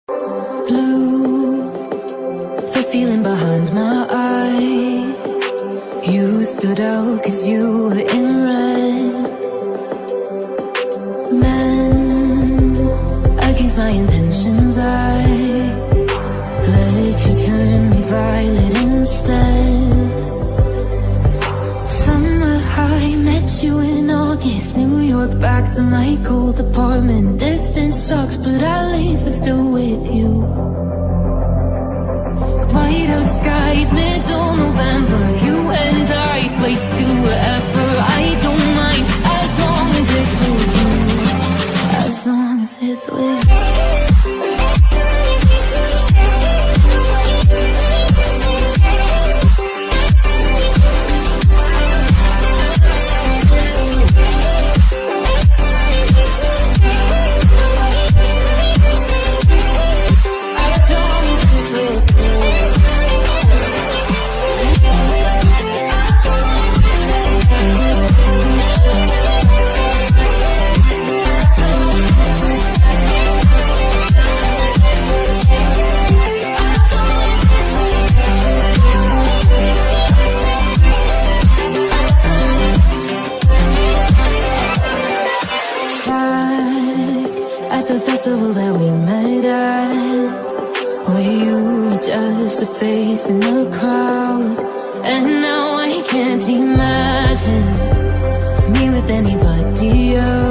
Blue, the feeling behind my eyes. You stood out 'cause you were in red. Men, against my intentions, I let you turn me violet instead. Summer high, met you in August. New York, back to my cold apartment. Distance sucks, but at least I'm still with you. White out skies, middle November. You and I, flights to wherever. I don't mind, as long as it's with you. As long as it's with you. At the festival that we met at, where you were just a face in the crowd. And now I can't imagine me with anybody else.